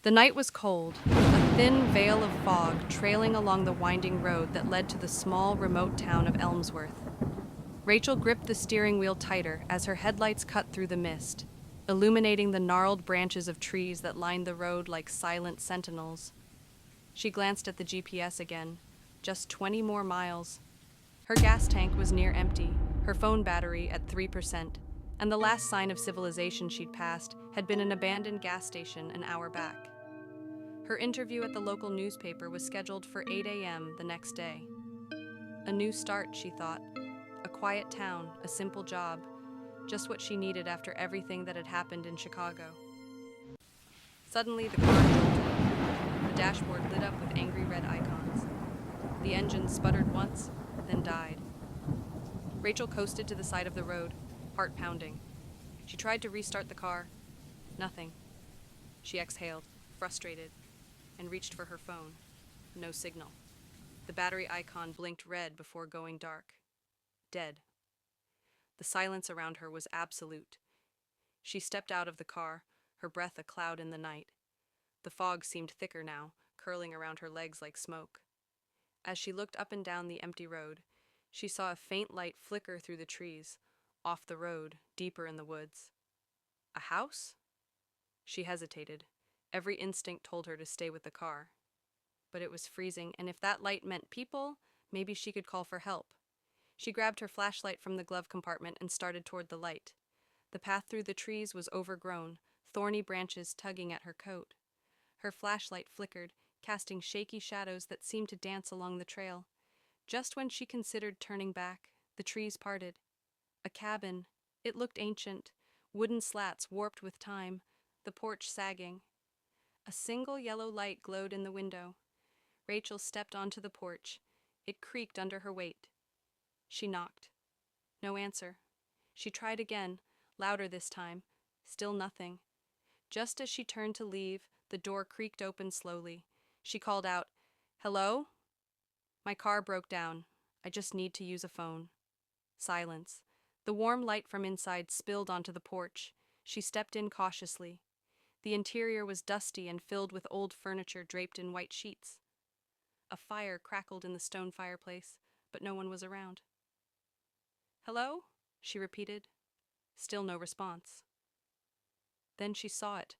The night was cold, a thin veil of fog trailing along the winding road that led to the small, remote town of Elmsworth. Rachel gripped the steering wheel tighter as her headlights cut through the mist, illuminating the gnarled branches of trees that lined the road like silent sentinels. She glanced at the GPS again. Just 20 more miles. Her gas tank was near empty, her phone battery at 3%, and the last sign of civilization she'd passed had been an abandoned gas station an hour back. Her interview at the local newspaper was scheduled for 8 a.m. the next day. A new start, she thought. A quiet town, a simple job, just what she needed after everything that had happened in Chicago. Suddenly, the car jolted. The dashboard lit up with angry red icons. The engine sputtered once, then died. Rachel coasted to the side of the road, heart pounding. She tried to restart the car. Nothing. She exhaled, frustrated, and reached for her phone. No signal. The battery icon blinked red before going dark. Dead. The silence around her was absolute. She stepped out of the car, her breath a cloud in the night. The fog seemed thicker now, curling around her legs like smoke. As she looked up and down the empty road, she saw a faint light flicker through the trees, off the road, deeper in the woods. A house? She hesitated. Every instinct told her to stay with the car. But it was freezing, and if that light meant people, maybe she could call for help. She grabbed her flashlight from the glove compartment and started toward the light. The path through the trees was overgrown, thorny branches tugging at her coat. Her flashlight flickered, casting shaky shadows that seemed to dance along the trail. Just when she considered turning back, the trees parted. A cabin. It looked ancient, wooden slats warped with time, the porch sagging. A single yellow light glowed in the window. Rachel stepped onto the porch. It creaked under her weight. She knocked. No answer. She tried again, louder this time. Still nothing. Just as she turned to leave, the door creaked open slowly. She called out, "Hello? My car broke down. I just need to use a phone." Silence. The warm light from inside spilled onto the porch. She stepped in cautiously. The interior was dusty and filled with old furniture draped in white sheets. A fire crackled in the stone fireplace, but no one was around. "Hello?" she repeated. Still no response. Then she saw it.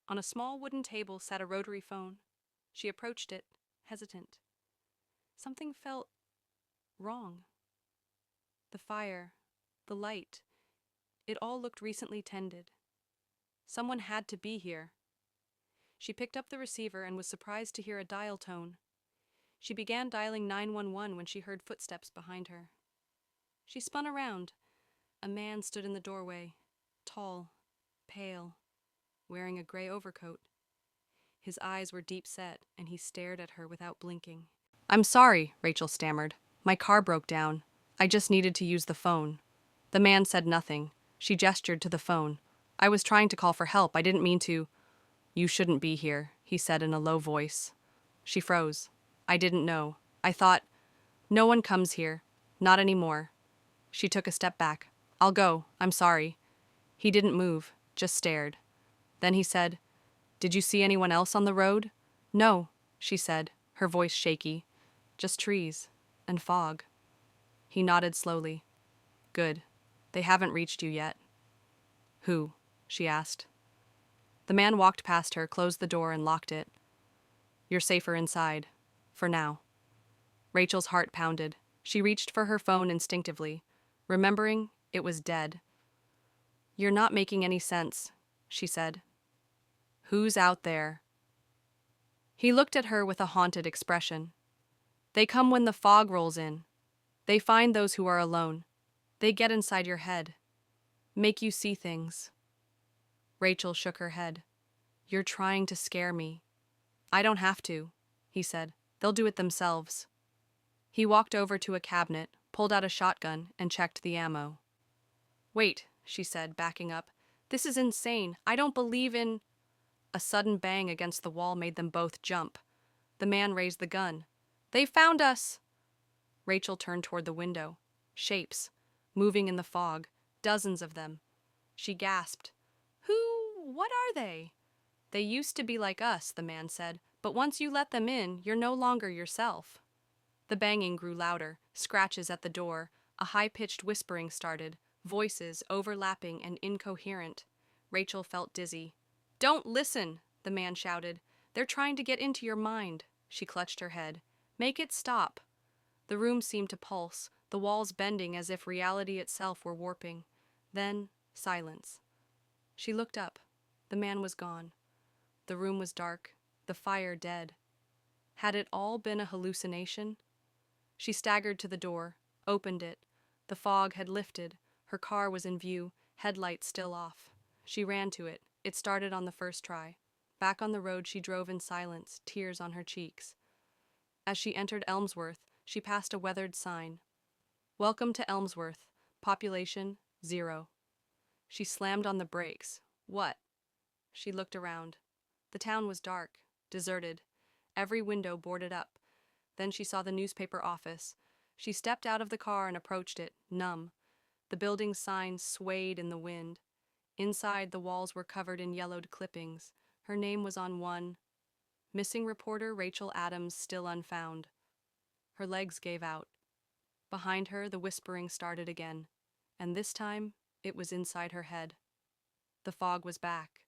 On a small wooden table sat a rotary phone. She approached it, hesitant. Something felt wrong. The fire, the light, it all looked recently tended. Someone had to be here. She picked up the receiver and was surprised to hear a dial tone. She began dialing 911 when she heard footsteps behind her. She spun around. A man stood in the doorway, tall, pale, wearing a gray overcoat. His eyes were deep-set, and he stared at her without blinking. "I'm sorry," Rachel stammered. "My car broke down. I just needed to use the phone." The man said nothing. She gestured to the phone. "I was trying to call for help. I didn't mean to." "You shouldn't be here," he said in a low voice. She froze. "I didn't know. I thought, no one comes here. Not anymore." She took a step back. "I'll go. I'm sorry." He didn't move, just stared. Then he said, "Did you see anyone else on the road?" "No," she said, her voice shaky. "Just trees and fog." He nodded slowly. "Good. They haven't reached you yet." "Who?" she asked. The man walked past her, closed the door, and locked it. "You're safer inside. For now." Rachel's heart pounded. She reached for her phone instinctively, remembering it was dead. "You're not making any sense," she said. "Who's out there?" He looked at her with a haunted expression. "They come when the fog rolls in. They find those who are alone. They get inside your head. Make you see things." Rachel shook her head. "You're trying to scare me." "I don't have to," he said. "They'll do it themselves." He walked over to a cabinet, pulled out a shotgun, and checked the ammo. "Wait," she said, backing up. "This is insane. I don't believe in—" A sudden bang against the wall made them both jump. The man raised the gun. "They found us!" Rachel turned toward the window. Shapes, moving in the fog, dozens of them. She gasped. What are they?" They used to be like us, the man said, but once you let them in, you're no longer yourself. The banging grew louder, scratches at the door, a high-pitched whispering started, voices overlapping and incoherent. Rachel felt dizzy. Don't listen, the man shouted. They're trying to get into your mind. She clutched her head. Make it stop. The room seemed to pulse, the walls bending as if reality itself were warping. Then, silence. She looked up. The man was gone. The room was dark, the fire dead. Had it all been a hallucination? She staggered to the door, opened it. The fog had lifted. Her car was in view, headlights still off. She ran to it. It started on the first try. Back on the road she drove in silence, tears on her cheeks. As she entered Elmsworth, she passed a weathered sign. Welcome to Elmsworth. Population 0. She slammed on the brakes. What? She looked around. The town was dark, deserted, every window boarded up. Then she saw the newspaper office. She stepped out of the car and approached it, numb. The building's signs swayed in the wind. Inside, the walls were covered in yellowed clippings. Her name was on one. Missing reporter Rachel Adams still unfound. Her legs gave out. Behind her, the whispering started again. And this time, it was inside her head. The fog was back.